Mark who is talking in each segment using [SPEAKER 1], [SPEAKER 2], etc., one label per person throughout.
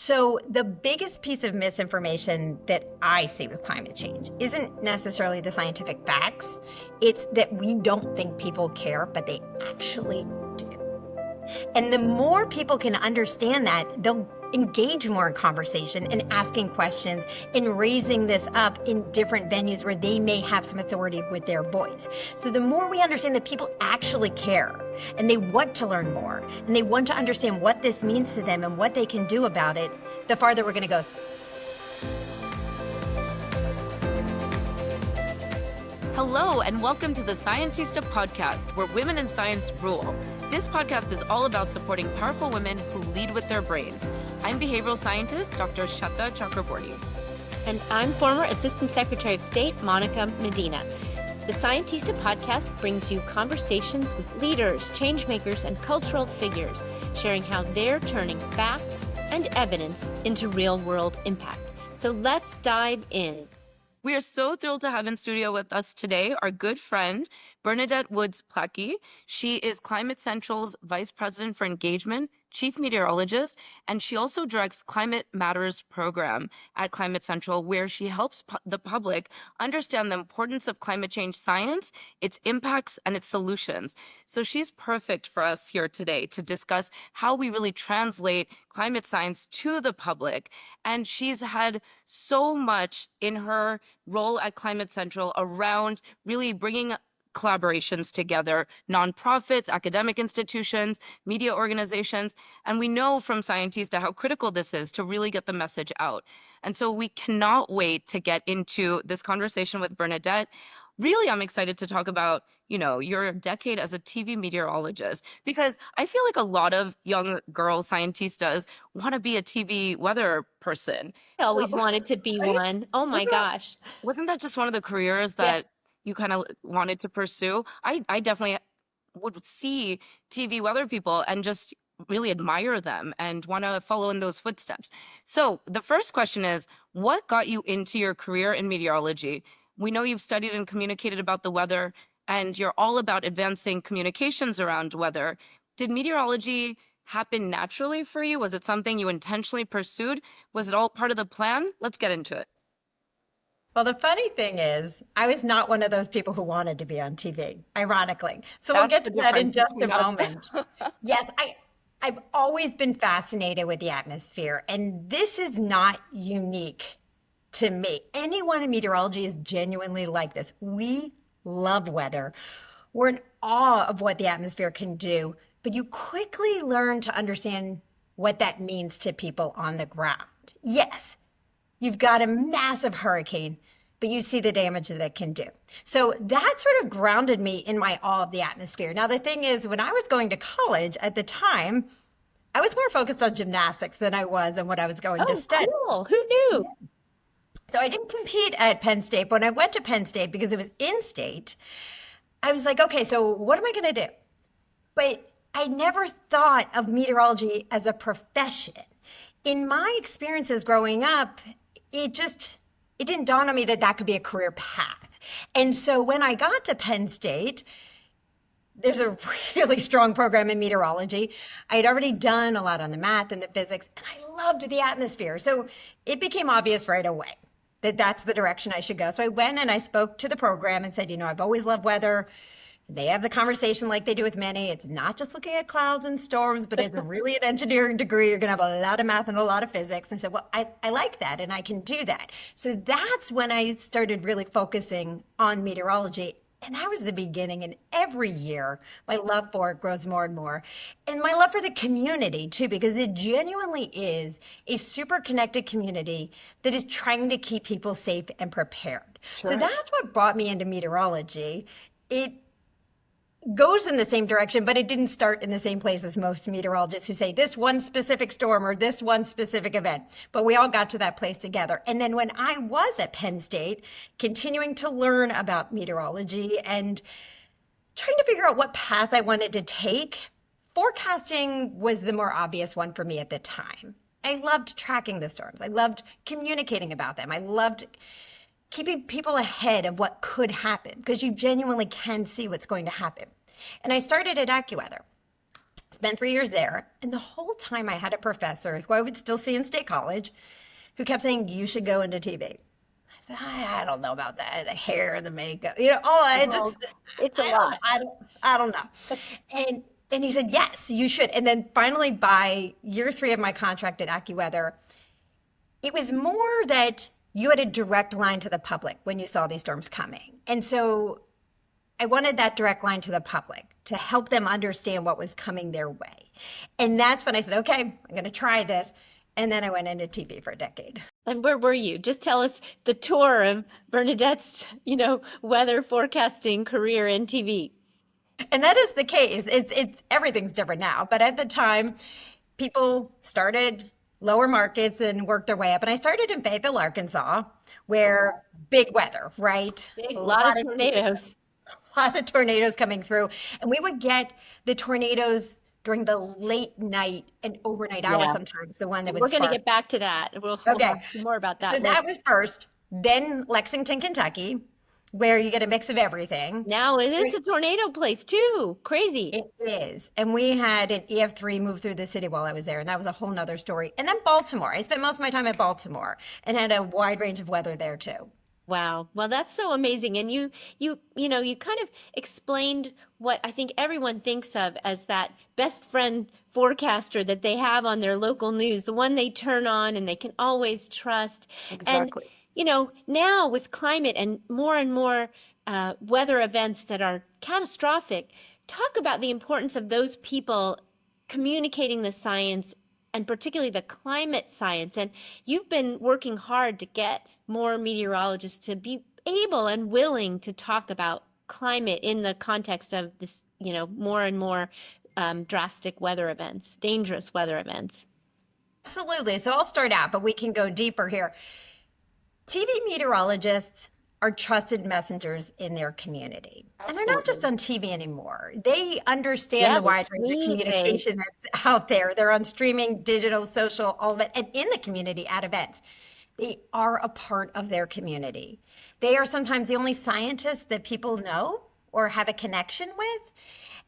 [SPEAKER 1] So the biggest piece of misinformation that I see with climate change isn't necessarily the scientific facts. It's that we don't think people care, but they actually do. And the more people can understand that, they'll engage more in conversation and asking questions and raising this up in different venues where they may have some authority with their voice. So the more we understand that people actually care and they want to learn more and they want to understand what this means to them and what they can do about it, the farther we're going to go.
[SPEAKER 2] Hello, and welcome to the Scientista podcast, where women in science rule. This podcast is all about supporting powerful women who lead with their brains. I'm behavioral scientist, Dr. Shata Chakraborty.
[SPEAKER 3] And I'm former Assistant Secretary of State, Monica Medina. The Scientista podcast brings you conversations with leaders, changemakers, and cultural figures, sharing how they're turning facts and evidence into real-world impact. So let's dive in.
[SPEAKER 2] We are so thrilled to have in studio with us today our good friend, Bernadette Woods Placky. She is Climate Central's Vice President for Engagement, Chief Meteorologist, and she also directs Climate Matters program at Climate Central, where she helps the public understand the importance of climate change science, its impacts, and its solutions. So she's perfect for us here today to discuss how we really translate climate science to the public. And she's had so much in her role at Climate Central around really bringing collaborations together, nonprofits, academic institutions, media organizations. And we know from Scientista how critical this is to really get the message out. And so we cannot wait to get into this conversation with Bernadette. Really, I'm excited to talk about, your decade as a TV meteorologist, because I feel like a lot of young girl scientistas want to be a TV weather person.
[SPEAKER 3] I always wanted to be one. Oh my gosh.
[SPEAKER 2] Wasn't that just one of the careers that you kind of wanted to pursue? I definitely would see TV weather people and just really admire them and want to follow in those footsteps. So the first question is, what got you into your career in meteorology? We know you've studied and communicated about the weather, and you're all about advancing communications around weather. Did meteorology happen naturally for you? Was it something you intentionally pursued? Was it all part of the plan? Let's get into it.
[SPEAKER 1] Well, the funny thing is, I was not one of those people who wanted to be on TV, ironically. So we'll get to that in just a moment. Yes, I've always been fascinated with the atmosphere, and this is not unique to me. Anyone in meteorology is genuinely like this. We love weather. We're in awe of what the atmosphere can do, but you quickly learn to understand what that means to people on the ground. Yes, you've got a massive hurricane, but you see the damage that it can do. So that sort of grounded me in my awe of the atmosphere. Now, the thing is, when I was going to college at the time, I was more focused on gymnastics than I was on what I was going to study.
[SPEAKER 3] Cool. Who knew?
[SPEAKER 1] So I didn't compete at Penn State. When I went to Penn State, because it was in-state, I was like, okay, so what am I going to do? But I never thought of meteorology as a profession. In my experiences growing up, it didn't dawn on me that that could be a career path. And so when I got to Penn State, there's a really strong program in meteorology. I had already done a lot on the math and the physics, and I loved the atmosphere. So it became obvious right away that that's the direction I should go. So I went and I spoke to the program and said, I've always loved weather. They have the conversation like they do with many. It's not just looking at clouds and storms, but it's really an engineering degree. You're going to have a lot of math and a lot of physics. And I said, well, I like that and I can do that. So that's when I started really focusing on meteorology. And that was the beginning. And every year, my love for it grows more and more. And my love for the community, too, because it genuinely is a super connected community that is trying to keep people safe and prepared. Sure. So that's what brought me into meteorology. It goes in the same direction, but it didn't start in the same place as most meteorologists who say this one specific storm or this one specific event. But we all got to that place together. And then when I was at Penn State, continuing to learn about meteorology and trying to figure out what path I wanted to take, forecasting was the more obvious one for me at the time. I loved tracking the storms. I loved communicating about them. I loved keeping people ahead of what could happen because you genuinely can see what's going to happen. And I started at AccuWeather. Spent 3 years there. And the whole time I had a professor who I would still see in State College who kept saying, you should go into TV. I said, I don't know about that. The hair, the makeup, I
[SPEAKER 3] Well,
[SPEAKER 1] just,
[SPEAKER 3] it's a
[SPEAKER 1] I don't,
[SPEAKER 3] lot.
[SPEAKER 1] I don't know. And he said, yes, you should. And then finally, by year 3 of my contract at AccuWeather, it was more that you had a direct line to the public when you saw these storms coming. And so I wanted that direct line to the public to help them understand what was coming their way. And that's when I said, okay, I'm going to try this. And then I went into TV for a decade.
[SPEAKER 3] And where were you? Just tell us the tour of Bernadette's, weather forecasting career in TV.
[SPEAKER 1] And that is the case. It's everything's different now. But at the time, people started lower markets and worked their way up. And I started in Fayetteville, Arkansas, where big weather, right?
[SPEAKER 3] A lot of tornadoes.
[SPEAKER 1] A lot of tornadoes coming through. And we would get the tornadoes during the late night and overnight hours sometimes, the one that would
[SPEAKER 3] We're going to
[SPEAKER 1] spark.
[SPEAKER 3] get back to that. We'll
[SPEAKER 1] Okay.
[SPEAKER 3] talk more about that
[SPEAKER 1] So
[SPEAKER 3] later.
[SPEAKER 1] that was first. Then Lexington, Kentucky, where you get a mix of everything.
[SPEAKER 3] Now it is a tornado place too. Crazy.
[SPEAKER 1] It is. And we had an EF3 move through the city while I was there, and that was a whole nother story. And then Baltimore. I spent most of my time at Baltimore and had a wide range of weather there too.
[SPEAKER 3] Wow. Well, that's so amazing. And you kind of explained what I think everyone thinks of as that best friend forecaster that they have on their local news, the one they turn on and they can always trust.
[SPEAKER 2] Exactly.
[SPEAKER 3] And, now with climate and more weather events that are catastrophic, talk about the importance of those people communicating the science and particularly the climate science. And you've been working hard to get more meteorologists to be able and willing to talk about climate in the context of this, more and more drastic weather events, dangerous weather events.
[SPEAKER 1] Absolutely. So I'll start out, but we can go deeper here. TV meteorologists are trusted messengers in their community. Absolutely. And they're not just on TV anymore. They understand the wide range of communication that's out there. They're on streaming, digital, social, all of it, and in the community at events. They are a part of their community. They are sometimes the only scientists that people know or have a connection with.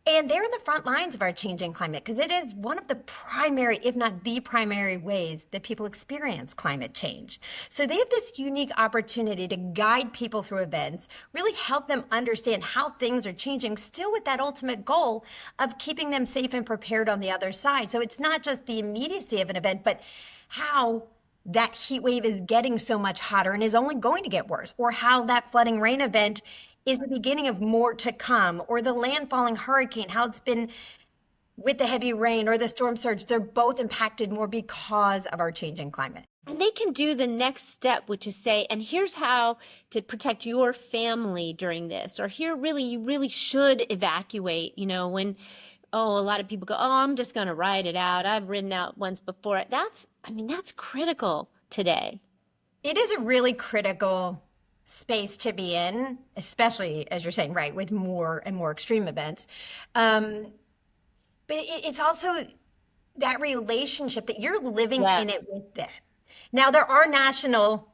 [SPEAKER 1] And they're in the front lines of our changing climate because it is one of the primary, if not the primary ways that people experience climate change. So they have this unique opportunity to guide people through events, really help them understand how things are changing, still with that ultimate goal of keeping them safe and prepared on the other side. So it's not just the immediacy of an event, but how that heat wave is getting so much hotter and is only going to get worse, or how that flooding rain event is the beginning of more to come, or the landfalling hurricane, how it's been with the heavy rain or the storm surge. They're both impacted more because of our changing climate.
[SPEAKER 3] And they can do the next step, which is say, and here's how to protect your family during this, or here you really should evacuate, when, a lot of people go, I'm just going to ride it out. I've ridden out once before. That's critical today.
[SPEAKER 1] It is a really critical space to be in, especially as you're saying, right, with more and more extreme events. But it's also that relationship that you're living in it with them. Now, there are national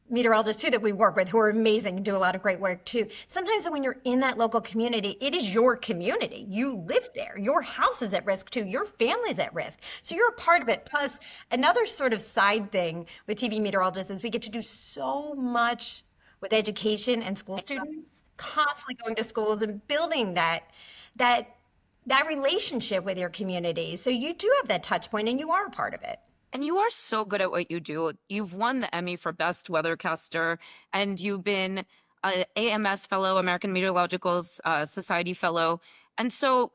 [SPEAKER 1] meteorologists too that we work with who are amazing and do a lot of great work too. Sometimes when you're in that local community, it is your community. You live there. Your house is at risk too. Your family's at risk. So you're a part of it. Plus, another sort of side thing with TV meteorologists is we get to do so much with education and school students, constantly going to schools and building that relationship with your community. So you do have that touch point and you are a part of it.
[SPEAKER 2] And you are so good at what you do. You've won the Emmy for Best Weathercaster, and you've been an AMS Fellow, American Meteorological Society Fellow. And so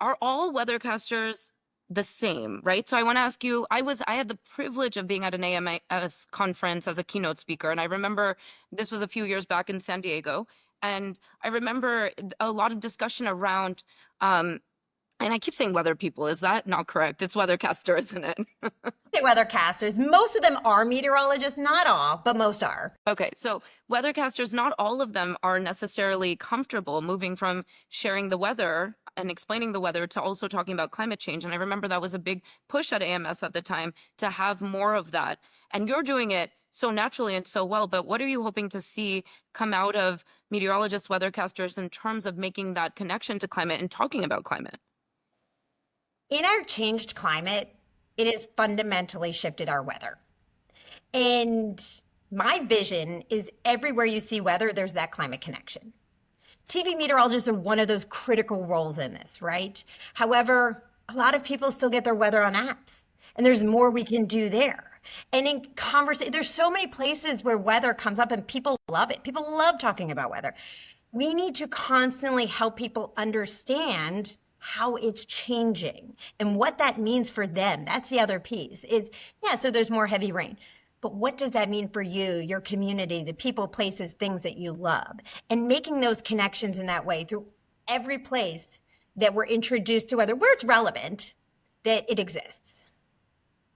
[SPEAKER 2] are all weathercasters the same, right? So I want to ask you, I had the privilege of being at an AMS conference as a keynote speaker. And I remember this was a few years back in San Diego. And I remember a lot of discussion around, and I keep saying weather people. Is that not correct? It's weathercaster, isn't it?
[SPEAKER 1] Weathercasters. Most of them are meteorologists, not all, but most are.
[SPEAKER 2] Okay, so weathercasters, not all of them are necessarily comfortable moving from sharing the weather and explaining the weather to also talking about climate change. And I remember that was a big push at AMS at the time to have more of that. And you're doing it so naturally and so well, but what are you hoping to see come out of meteorologists, weathercasters in terms of making that connection to climate and talking about climate?
[SPEAKER 1] In our changed climate, it has fundamentally shifted our weather. And my vision is everywhere you see weather, there's that climate connection. TV meteorologists are one of those critical roles in this, right? However, a lot of people still get their weather on apps, and there's more we can do there. And in conversation, there's so many places where weather comes up and people love it. People love talking about weather. We need to constantly help people understand how it's changing and what that means for them. That's the other piece is, yeah, so there's more heavy rain. But what does that mean for you, your community, the people, places, things that you love? And making those connections in that way through every place that we're introduced to weather, where it's relevant, that it exists.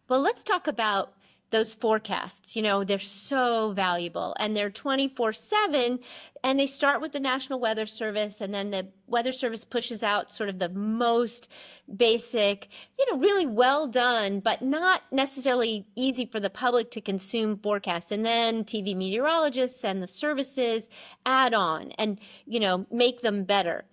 [SPEAKER 3] Well, let's talk about those forecasts. You know, they're so valuable and they're 24/7, and they start with the National Weather Service, and then the Weather Service pushes out sort of the most basic, really well done, but not necessarily easy for the public to consume forecasts. And then TV meteorologists and the services add on and, make them better.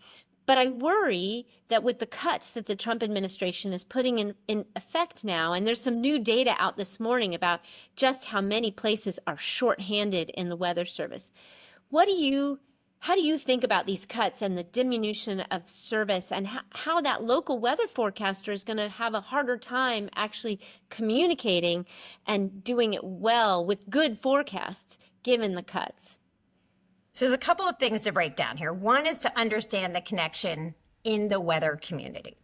[SPEAKER 3] But I worry that with the cuts that the Trump administration is putting in effect now, and there's some new data out this morning about just how many places are shorthanded in the Weather Service. How do you think about these cuts and the diminution of service, and how that local weather forecaster is going to have a harder time actually communicating and doing it well with good forecasts given the cuts?
[SPEAKER 1] So there's a couple of things to break down here. One is to understand the connection in the weather community.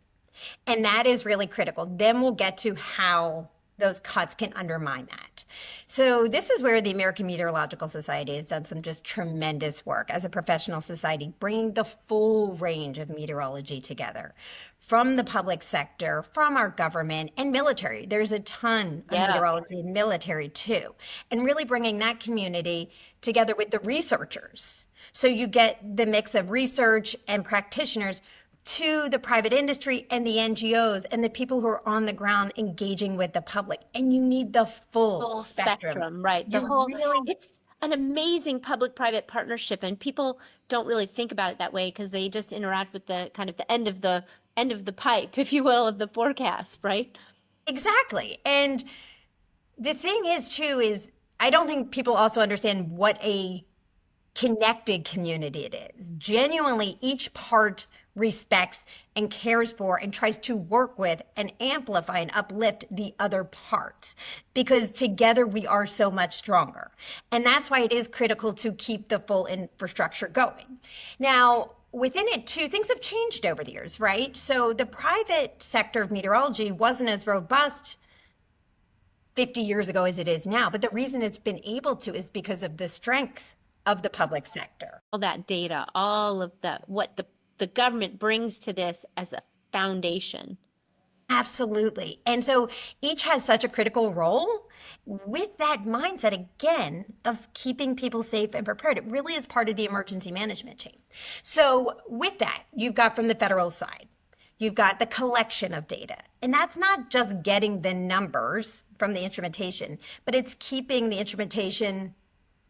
[SPEAKER 1] And that is really critical. Then we'll get to how those cuts can undermine that. So this is where the American Meteorological Society has done some just tremendous work as a professional society, bringing the full range of meteorology together from the public sector, from our government and military. There's a ton of meteorology in military too, and really bringing that community together with the researchers. So you get the mix of research and practitioners to the private industry and the NGOs and the people who are on the ground engaging with the public. And you need the full spectrum.
[SPEAKER 3] Right. It's an amazing public-private partnership, and people don't really think about it that way because they just interact with the kind of the end of the pipe, if you will, of the forecast, right?
[SPEAKER 1] Exactly. And the thing is too, is I don't think people also understand what a connected community it is. Genuinely, each part respects and cares for and tries to work with and amplify and uplift the other parts, because together we are so much stronger. And that's why it is critical to keep the full infrastructure going. Now, within it too, things have changed over the years, right? So the private sector of meteorology wasn't as robust 50 years ago as it is now. But the reason it's been able to is because of the strength of the public sector.
[SPEAKER 3] All that data, all of what the government brings to this as a foundation.
[SPEAKER 1] Absolutely. And so each has such a critical role with that mindset, again, of keeping people safe and prepared. It really is part of the emergency management chain. So with that, you've got from the federal side, you've got the collection of data. And that's not just getting the numbers from the instrumentation, but it's keeping the instrumentation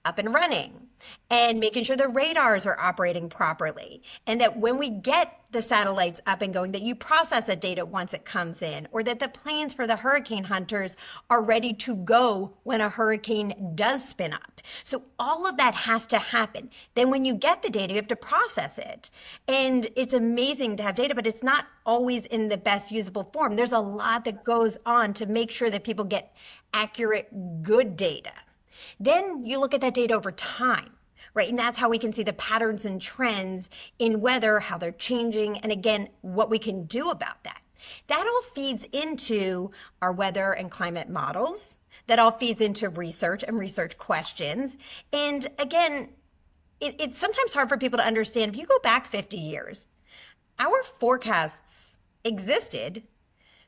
[SPEAKER 1] up and running and making sure the radars are operating properly, and that when we get the satellites up and going, that you process that data once it comes in, or that the planes for the hurricane hunters are ready to go when a hurricane does spin up. So all of that has to happen. Then when you get the data, you have to process it. And it's amazing to have data, but it's not always in the best usable form. There's a lot that goes on to make sure that people get accurate, good data. Then you look at that data over time, right? And that's how we can see the patterns and trends in weather, how they're changing, and again, what we can do about that. That all feeds into our weather and climate models. That all feeds into research and research questions. And again, it's sometimes hard for people to understand. If you go back 50 years, our forecasts existed,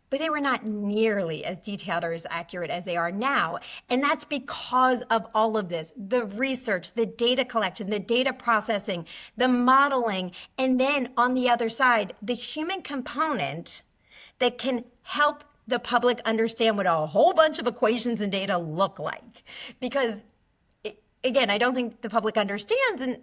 [SPEAKER 1] but they were not nearly as detailed or as accurate as they are now. And that's because of all of this, the research, the data collection, the data processing, the modeling, and then on the other side, the human component that can help the public understand what a whole bunch of equations and data look like. Because again, I don't think the public understands, and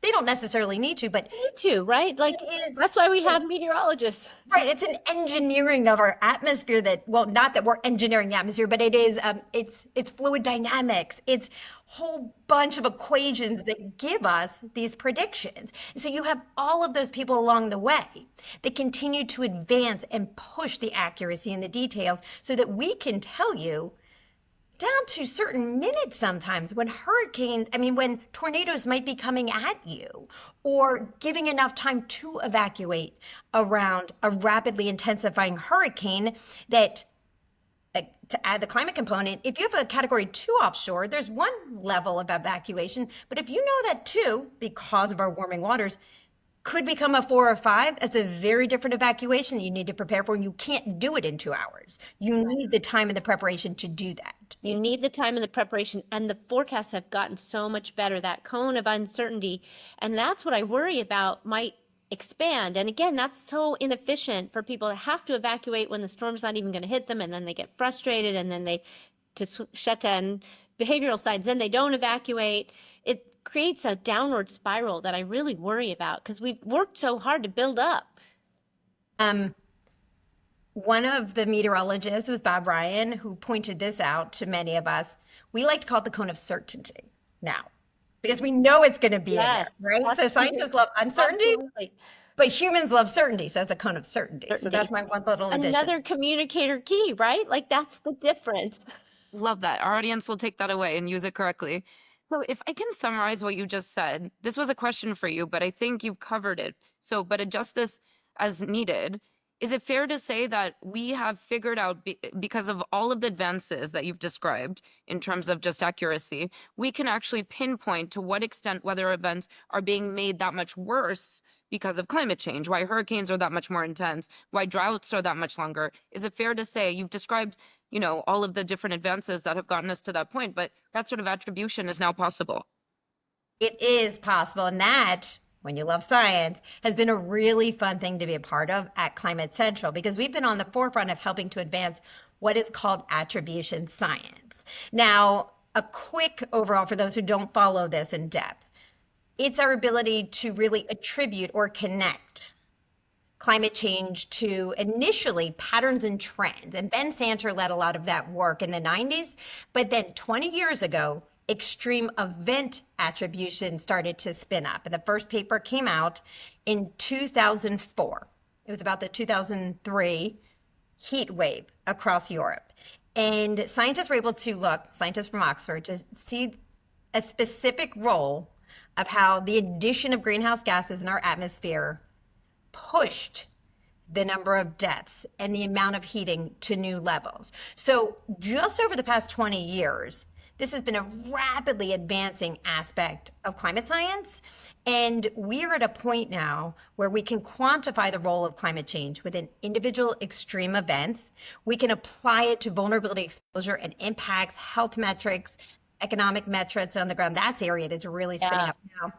[SPEAKER 1] They don't necessarily need to, but
[SPEAKER 3] Me too, right? Like,
[SPEAKER 1] it is.
[SPEAKER 3] that's why we have meteorologists.
[SPEAKER 1] Right, it's an engineering of our atmosphere that, well, not that we're engineering the atmosphere, but it is, it's fluid dynamics. It's a whole bunch of equations that give us these predictions. And so you have all of those people along the way that continue to advance and push the accuracy and the details so that we can tell you down to certain minutes sometimes when when tornadoes might be coming at you, or giving enough time to evacuate around a rapidly intensifying hurricane that, to add the climate component, if you have a category 2 offshore, there's one level of evacuation, but if you know that 2, because of our warming waters, could become a 4 or 5, that's a very different evacuation that you need to prepare for, and you can't do it in 2 hours. You need the time and the preparation to do that.
[SPEAKER 3] You need the time and the preparation, and the forecasts have gotten so much better, that cone of uncertainty. And that's what I worry about might expand. And again, that's so inefficient for people to have to evacuate when the storm's not even going to hit them, and then they get frustrated, and then to shut down behavioral sides, then they don't evacuate. It creates a downward spiral that I really worry about because we've worked so hard to build up.
[SPEAKER 1] One of the meteorologists was Bob Ryan, who pointed this out to many of us. We like to call it the cone of certainty now, because we know it's going to be in there, right? So scientists love uncertainty,
[SPEAKER 3] Absolutely.
[SPEAKER 1] but humans love certainty. So it's a cone of certainty. So that's my one little addition.
[SPEAKER 3] Another communicator key, right? Like, that's the difference.
[SPEAKER 2] Love that. Our audience will take that away and use it correctly. So if I can summarize what you just said, this was a question for you, but I think you've covered it. So, but adjust this as needed. Is it fair to say that we have figured out, because of all of the advances that you've described in terms of just accuracy, we can actually pinpoint to what extent weather events are being made that much worse because of climate change, why hurricanes are that much more intense, why droughts are that much longer? Is it fair to say you've described, all of the different advances that have gotten us to that point, but that sort of attribution is now possible?
[SPEAKER 1] It is possible. And that, when you love science, has been a really fun thing to be a part of at Climate Central, because we've been on the forefront of helping to advance what is called attribution science. Now, a quick overall for those who don't follow this in depth, it's our ability to really attribute or connect climate change to initially patterns and trends. And Ben Santer led a lot of that work in the 90s. But then 20 years ago, extreme event attribution started to spin up. And the first paper came out in 2004. It was about the 2003 heat wave across Europe. And scientists were able to look, scientists from Oxford, to see a specific role of how the addition of greenhouse gases in our atmosphere pushed the number of deaths and the amount of heating to new levels. So just over the past 20 years, this has been a rapidly advancing aspect of climate science. And we are at a point now where we can quantify the role of climate change within individual extreme events. We can apply it to vulnerability exposure and impacts, health metrics, economic metrics on the ground. That's the area that's really spinning up now.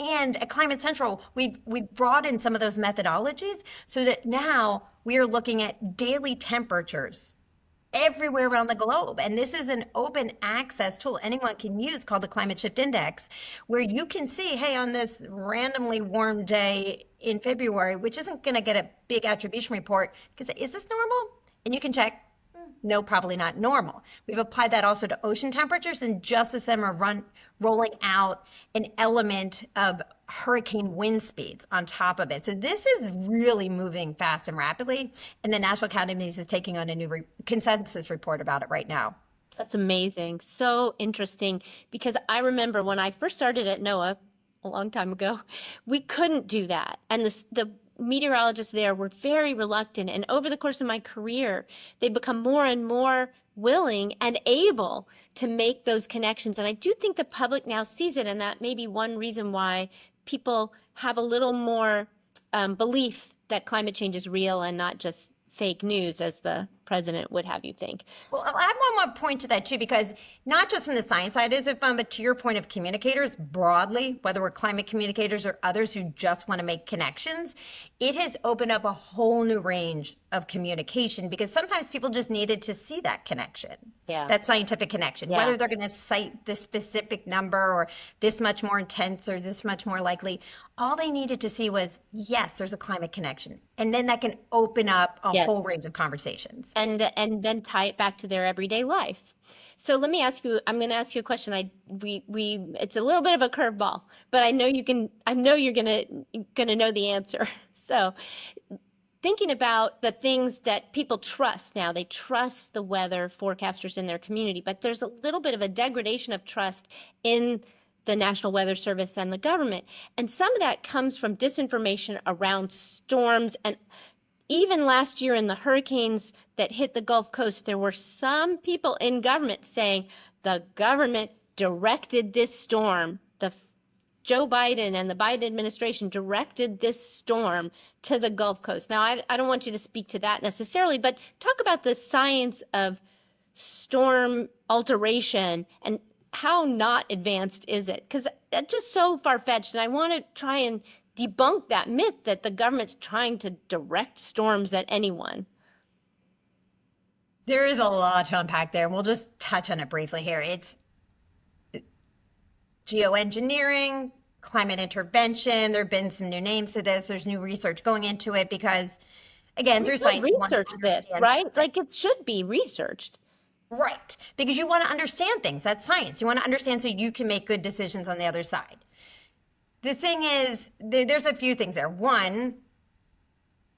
[SPEAKER 1] And at Climate Central, we brought in some of those methodologies so that now we are looking at daily temperatures everywhere around the globe. And this is an open access tool anyone can use called the Climate Shift Index, where you can see, hey, on this randomly warm day in February, which isn't going to get a big attribution report, because is this normal? And you can check, no, probably not normal. We've applied that also to ocean temperatures, and just as them are rolling out an element of hurricane wind speeds on top of it. So this is really moving fast and rapidly, and the National Academies is taking on a new consensus report about it right now.
[SPEAKER 3] That's amazing. So interesting, because I remember when I first started at NOAA a long time ago, we couldn't do that. And the meteorologists there were very reluctant. And over the course of my career, they become more and more willing and able to make those connections. And I do think the public now sees it. And that may be one reason why people have a little more belief that climate change is real and not just fake news, as the president would have you think.
[SPEAKER 1] Well, I'll add one more point to that too, because not just from the science side is it fun, but to your point of communicators broadly, whether we're climate communicators or others who just want to make connections, it has opened up a whole new range of communication because sometimes people just needed to see that connection, that scientific connection, whether they're going to cite the specific number or this much more intense or this much more likely. All they needed to see was, yes, there's a climate connection. And then that can open up a whole range of conversations.
[SPEAKER 3] And then tie it back to their everyday life. So let me ask you, I'm going to ask you a question. It's a little bit of a curveball, but I know you're going to know the answer. So thinking about the things that people trust now, they trust the weather forecasters in their community, but there's a little bit of a degradation of trust in the National Weather Service and the government. And some of that comes from disinformation around storms. And even last year in the hurricanes that hit the Gulf Coast, there were some people in government saying the government directed this storm. Joe Biden and the Biden administration directed this storm to the Gulf Coast. Now, I don't want you to speak to that necessarily, but talk about the science of storm alteration and how not advanced is it? Because that's just so far-fetched, and I want to try and debunk that myth that the government's trying to direct storms at anyone.
[SPEAKER 1] There is a lot to unpack there, and we'll just touch on it briefly here. It's geoengineering, climate intervention. There have been some new names to this. There's new research going into it because, again, through science, you want to
[SPEAKER 3] research this, right? Like it should be researched.
[SPEAKER 1] Right, because you want to understand things. That's science. You want to understand so you can make good decisions on the other side. The thing is, there's a few things there. One,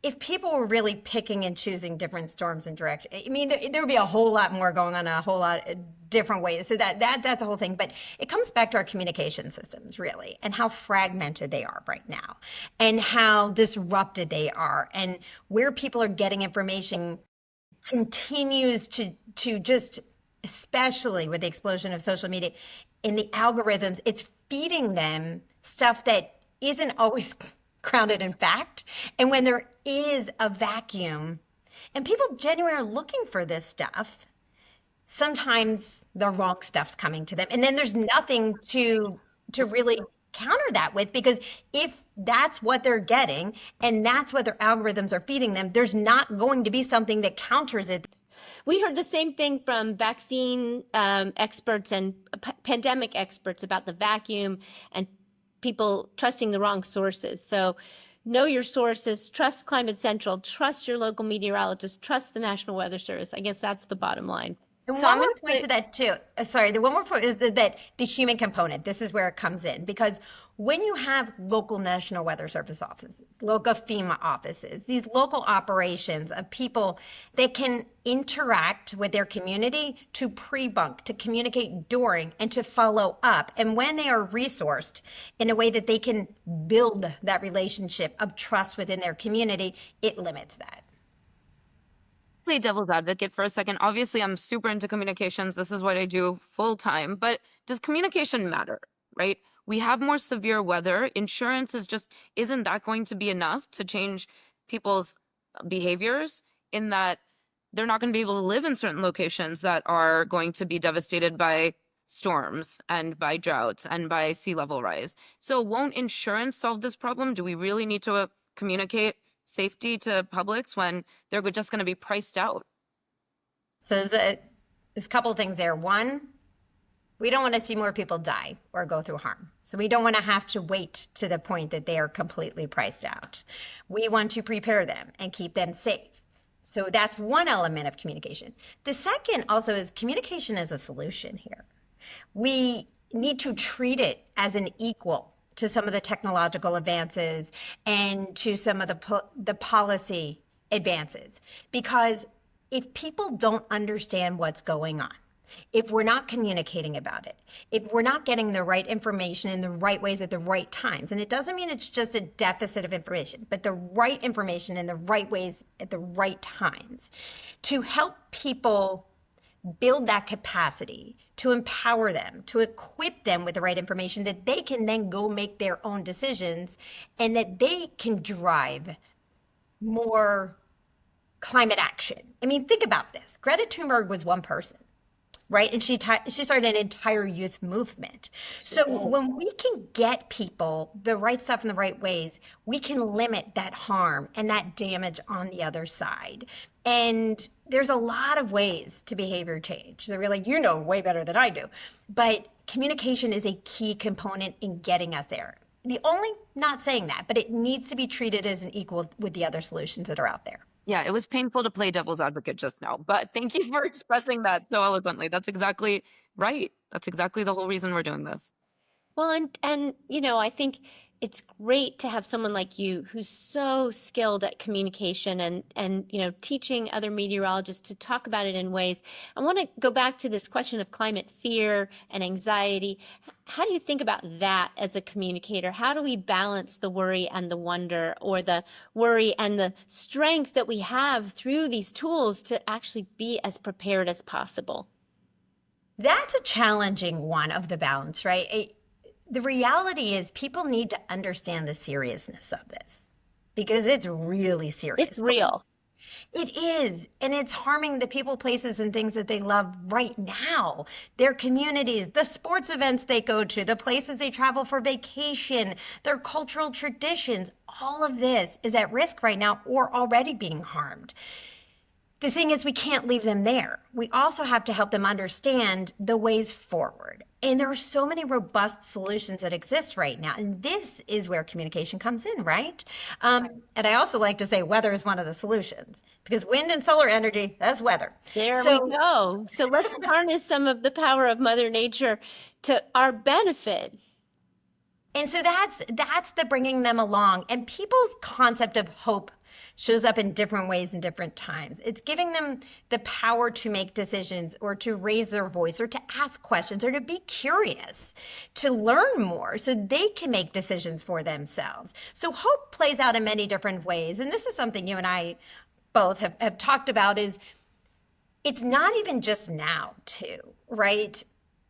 [SPEAKER 1] if people were really picking and choosing different storms and direction, I mean, there would be a whole lot more going on, a whole lot of different ways. So that's a whole thing. But it comes back to our communication systems, really, and how fragmented they are right now, and how disrupted they are, and where people are getting information continues to just, especially with the explosion of social media and the algorithms, it's feeding them stuff that isn't always grounded in fact. And when there is a vacuum and people genuinely are looking for this stuff, sometimes the wrong stuff's coming to them. And then there's nothing to really counter that with, because if that's what they're getting and that's what their algorithms are feeding them, there's not going to be something that counters it.
[SPEAKER 3] We heard the same thing from vaccine experts and pandemic experts about the vacuum and people trusting the wrong sources. So know your sources, trust Climate Central, trust your local meteorologist, trust the National Weather Service. I guess that's the bottom line.
[SPEAKER 1] And one more point to that too. Sorry, the one more point is that the human component, this is where it comes in, because when you have local National Weather Service offices, local FEMA offices, these local operations of people that can interact with their community to pre-bunk, to communicate during, and to follow up. And when they are resourced in a way that they can build that relationship of trust within their community, it limits that.
[SPEAKER 2] Play devil's advocate for a second. Obviously, I'm super into communications. This is what I do full time. But does communication matter, right? We have more severe weather. Insurance isn't that going to be enough to change people's behaviors, in that they're not going to be able to live in certain locations that are going to be devastated by storms and by droughts and by sea level rise. So won't insurance solve this problem? Do we really need to communicate safety to publics when they're just going to be priced out?
[SPEAKER 1] So there's a couple of things there. One, we don't want to see more people die or go through harm. So we don't want to have to wait to the point that they are completely priced out. We want to prepare them and keep them safe. So that's one element of communication. The second also is communication as a solution here. We need to treat it as an equal to some of the technological advances and to some of the policy advances. Because if people don't understand what's going on, if we're not communicating about it, if we're not getting the right information in the right ways at the right times, and it doesn't mean it's just a deficit of information, but the right information in the right ways at the right times to help people build that capacity, to empower them, to equip them with the right information that they can then go make their own decisions and that they can drive more climate action. I mean, think about this. Greta Thunberg was one person, right? And she started an entire youth movement. So when we can get people the right stuff in the right ways, we can limit that harm and that damage on the other side. And there's a lot of ways to behavior change. They're really, you know, way better than I do. But communication is a key component in getting us there. The only not saying that, but it needs to be treated as an equal with the other solutions that are out there.
[SPEAKER 2] Yeah, it was painful to play devil's advocate just now, but thank you for expressing that so eloquently. That's exactly right. That's exactly the whole reason we're doing this.
[SPEAKER 3] Well, and you know, I think it's great to have someone like you who's so skilled at communication and you know, teaching other meteorologists to talk about it in ways. I want to go back to this question of climate fear and anxiety. How do you think about that as a communicator? How do we balance the worry and the wonder, or the worry and the strength that we have through these tools to actually be as prepared as possible?
[SPEAKER 1] That's a challenging one of the balance, right? The reality is people need to understand the seriousness of this because it's really serious.
[SPEAKER 3] It's real.
[SPEAKER 1] It is. And it's harming the people, places, and things that they love right now. Their communities, the sports events they go to, the places they travel for vacation, their cultural traditions. All of this is at risk right now or already being harmed. The thing is, we can't leave them there. We also have to help them understand the ways forward. And there are so many robust solutions that exist right now. And this is where communication comes in, right? And I also like to say weather is one of the solutions because wind and solar energy, that's weather.
[SPEAKER 3] There we go. So let's harness some of the power of Mother Nature to our benefit.
[SPEAKER 1] And so that's the bringing them along. And people's concept of hope shows up in different ways in different times. It's giving them the power to make decisions or to raise their voice or to ask questions or to be curious, to learn more so they can make decisions for themselves. So hope plays out in many different ways. And this is something you and I both have talked about, is it's not even just now too, right?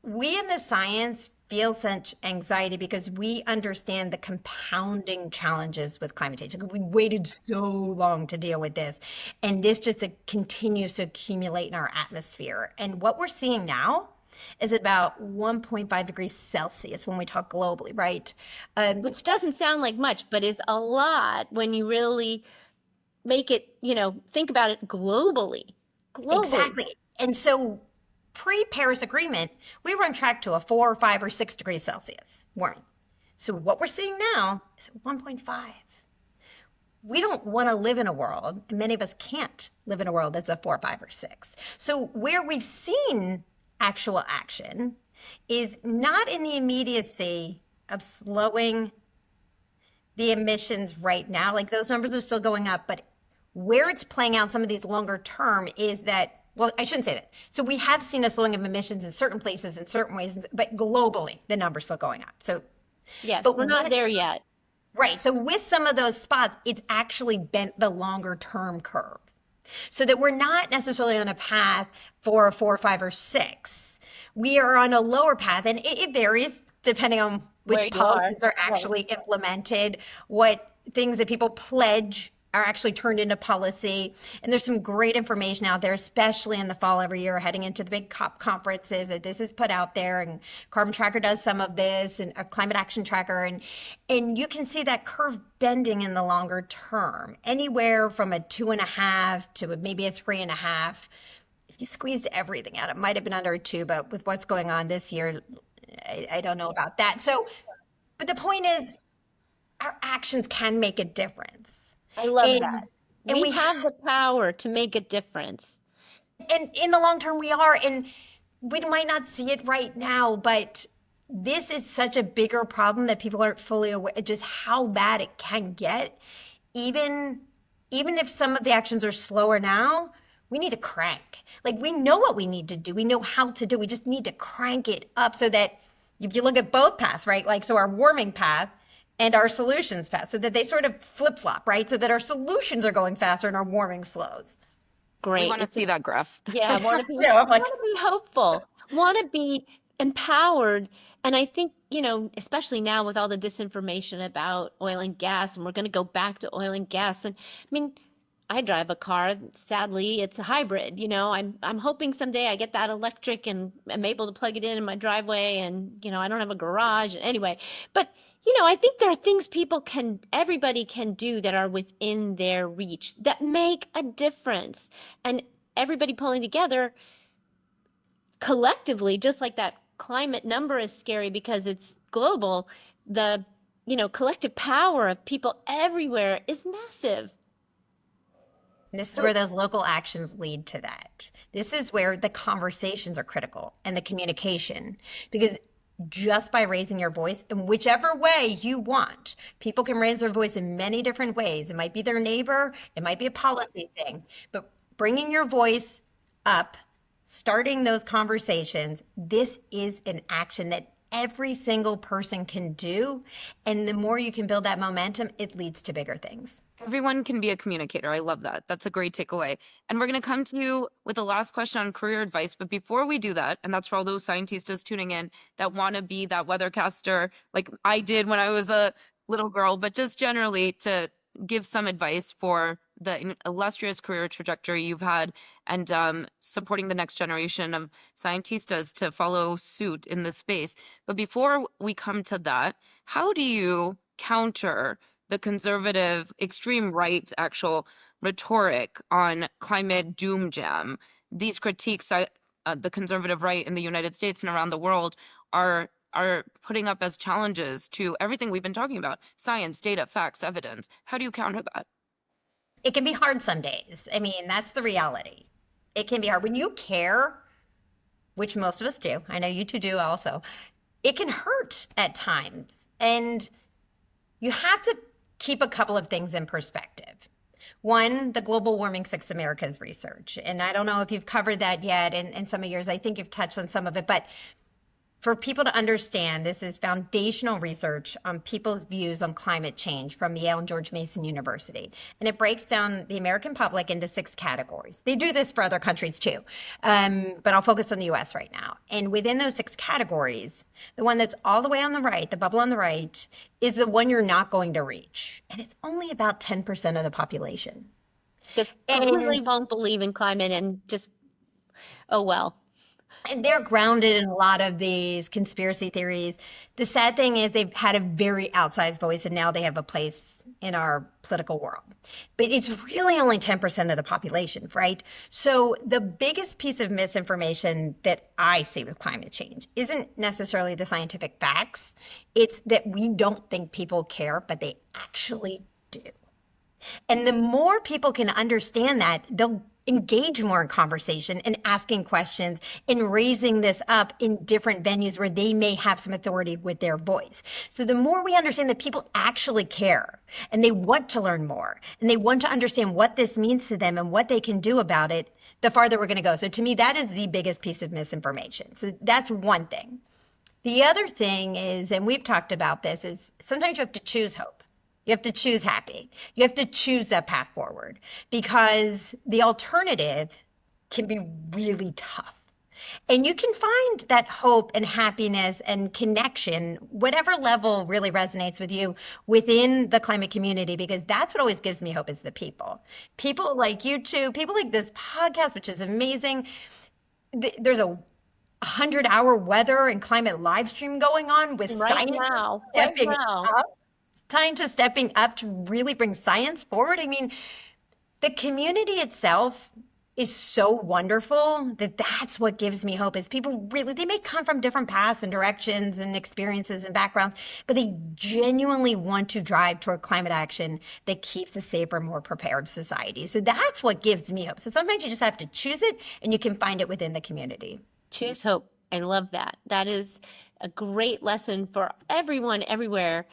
[SPEAKER 1] We in the science feel such anxiety because we understand the compounding challenges with climate change. We waited so long to deal with this, and this just continues to accumulate in our atmosphere. And what we're seeing now is about 1.5 degrees Celsius when we talk globally, right?
[SPEAKER 3] Which doesn't sound like much, but is a lot when you really make it, you know, think about it globally.
[SPEAKER 1] Exactly. And so pre-Paris Agreement, we were on track to a 4 or 5 or 6 degrees Celsius warming. So what we're seeing now is 1.5. We don't want to live in a world, and many of us can't live in a world that's a 4, 5, or 6. So where we've seen actual action is not in the immediacy of slowing the emissions right now. Like those numbers are still going up, but where it's playing out some of these longer term is that, well, I shouldn't say that. So we have seen a slowing of emissions in certain places in certain ways, but globally, the number's still going up. So
[SPEAKER 3] yes,
[SPEAKER 1] but
[SPEAKER 3] we're not there yet.
[SPEAKER 1] Right. So with some of those spots, it's actually bent the longer term curve so that we're not necessarily on a path for a 4, 5, or 6. We are on a lower path, and it varies depending on which policies are actually implemented, what things that people pledge are actually turned into policy. And there's some great information out there, especially in the fall every year, heading into the big COP conferences, that this is put out there, and Carbon Tracker does some of this, and a Climate Action Tracker. And you can see that curve bending in the longer term, anywhere from a 2.5 to maybe a 3.5. If you squeezed everything out, it might have been under a 2, but with what's going on this year, I don't know about that. So, but the point is, our actions can make a difference.
[SPEAKER 3] I love that. And we have the power to make a difference.
[SPEAKER 1] And in the long term, we are. And we might not see it right now, but this is such a bigger problem that people aren't fully aware just how bad it can get. Even if some of the actions are slower now, we need to crank. Like, we know what we need to do. We know how to do. We just need to crank it up so that if you look at both paths, right? Like, so our warming path and our solutions path, so that they sort of flip-flop, right? So that our solutions are going faster and our warming slows.
[SPEAKER 2] Great. We want to see that graph.
[SPEAKER 3] Yeah, I want to be, want to be hopeful, want to be empowered. And I think, you know, especially now with all the disinformation about oil and gas, and we're going to go back to oil and gas. And I mean, I drive a car. Sadly, it's a hybrid. I'm hoping someday I get that electric and I'm able to plug it in my driveway, and I don't have a garage anyway. But I think there are things everybody can do that are within their reach that make a difference. And everybody pulling together collectively, just like that climate number is scary because it's global, the collective power of people everywhere is massive.
[SPEAKER 1] And this is where those local actions lead to that. This is where the conversations are critical and the communication, because just by raising your voice in whichever way you want, people can raise their voice in many different ways. It might be their neighbor, it might be a policy thing, but bringing your voice up, starting those conversations, this is an action that every single person can do. And the more you can build that momentum, it leads to bigger things.
[SPEAKER 2] Everyone can be a communicator. I love that. That's a great takeaway. And we're going to come to you with the last question on career advice. But before we do that, and that's for all those scientists tuning in that want to be that weathercaster like I did when I was a little girl, but just generally to give some advice for the illustrious career trajectory you've had, and supporting the next generation of scientistas to follow suit in this space. But before we come to that, how do you counter the conservative, extreme right actual rhetoric on climate doom jam? These critiques that the conservative right in the United States and around the world are putting up as challenges to everything we've been talking about: science, data, facts, evidence. How do you counter that?
[SPEAKER 1] It can be hard some days. I mean, that's the reality. It can be hard. When you care, which most of us do, I know you two do also, it can hurt at times. And you have to keep a couple of things in perspective. One, the global warming six Americas research. And I don't know if you've covered that yet in some of yours. I think you've touched on some of it, but for people to understand, this is foundational research on people's views on climate change from Yale and George Mason University. And it breaks down the American public into 6 categories. They do this for other countries too, but I'll focus on the US right now. And within those 6 categories, the one that's all the way on the right, the bubble on the right, is the one you're not going to reach. And it's only about 10% of the population.
[SPEAKER 3] Just completely won't believe in climate and just, oh well.
[SPEAKER 1] And they're grounded in a lot of these conspiracy theories. The sad thing is they've had a very outsized voice, and now they have a place in our political world. But it's really only 10% of the population, right? So the biggest piece of misinformation that I see with climate change isn't necessarily the scientific facts. It's that we don't think people care, but they actually do. And the more people can understand that, they'll engage more in conversation and asking questions and raising this up in different venues where they may have some authority with their voice. So the more we understand that people actually care and they want to learn more and they want to understand what this means to them and what they can do about it, the farther we're going to go. So to me, that is the biggest piece of misinformation. So that's one thing. The other thing is, and we've talked about this, is sometimes you have to choose hope. You have to choose happy. You have to choose that path forward, because the alternative can be really tough. And you can find that hope and happiness and connection, whatever level really resonates with you, within the climate community, because that's what always gives me hope, is the people. People like you two, people like this podcast, which is amazing. There's a 100-hour weather and climate live stream going on with scientists stepping up. Scientists stepping up to really bring science forward. I mean, the community itself is so wonderful that that's what gives me hope, is people really, they may come from different paths and directions and experiences and backgrounds, but they genuinely want to drive toward climate action that keeps a safer, more prepared society. So that's what gives me hope. So sometimes you just have to choose it, and you can find it within the community.
[SPEAKER 3] Choose hope. I love that. That is a great lesson for everyone, everywhere.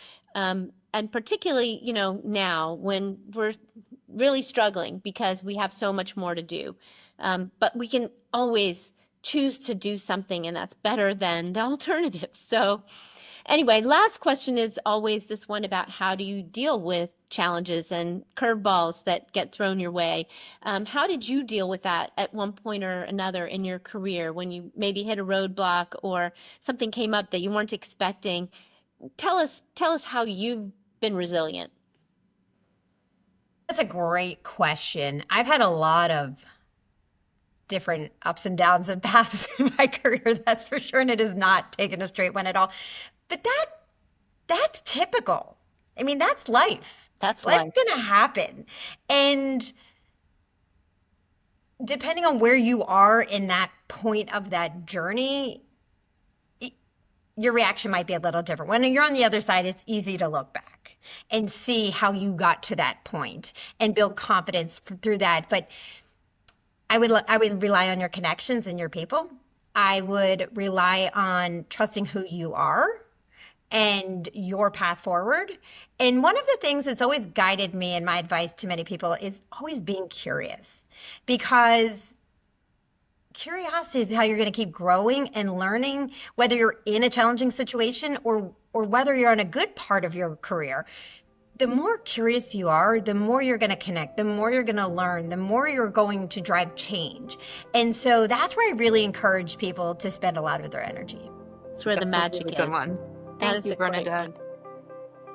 [SPEAKER 3] And particularly, now when we're really struggling because we have so much more to do. But we can always choose to do something, and that's better than the alternative. So anyway, last question is always this one about how do you deal with challenges and curveballs that get thrown your way. How did you deal with that at one point or another in your career, when you maybe hit a roadblock or something came up that you weren't expecting? Tell us how you've been resilient.
[SPEAKER 1] That's a great question. I've had a lot of different ups and downs and paths in my career, that's for sure, and it is not taken a straight one at all. But that's typical. I mean, that's life.
[SPEAKER 3] That's
[SPEAKER 1] Life's
[SPEAKER 3] life.
[SPEAKER 1] gonna happen. And depending on where you are in that point of that journey, your reaction might be a little different. When you're on the other side, it's easy to look back and see how you got to that point and build confidence through that. But I would rely on your connections and your people. I would rely on trusting who you are and your path forward. And one of the things that's always guided me and my advice to many people is always being curious, because curiosity is how you're going to keep growing and learning, whether you're in a challenging situation or whether you're in a good part of your career. The more curious you are, the more you're going to connect, the more you're going to learn, the more you're going to drive change. And so that's where I really encourage people to spend a lot of their energy.
[SPEAKER 3] That's where the
[SPEAKER 2] That's a
[SPEAKER 3] magic
[SPEAKER 2] really
[SPEAKER 3] is.
[SPEAKER 2] good one.
[SPEAKER 3] That
[SPEAKER 2] Thank
[SPEAKER 3] is
[SPEAKER 2] you,
[SPEAKER 3] a great
[SPEAKER 2] Bernadette.
[SPEAKER 3] one.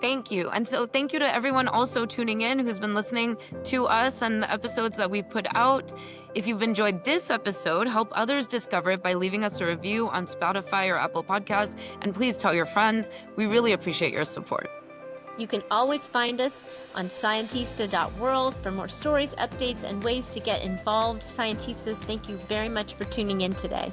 [SPEAKER 2] Thank you. And so thank you to everyone also tuning in who's been listening to us and the episodes that we put out. If you've enjoyed this episode, help others discover it by leaving us a review on Spotify or Apple Podcasts. And please tell your friends. We really appreciate your support.
[SPEAKER 3] You can always find us on scientista.world for more stories, updates, and ways to get involved. Scientistas, thank you very much for tuning in today.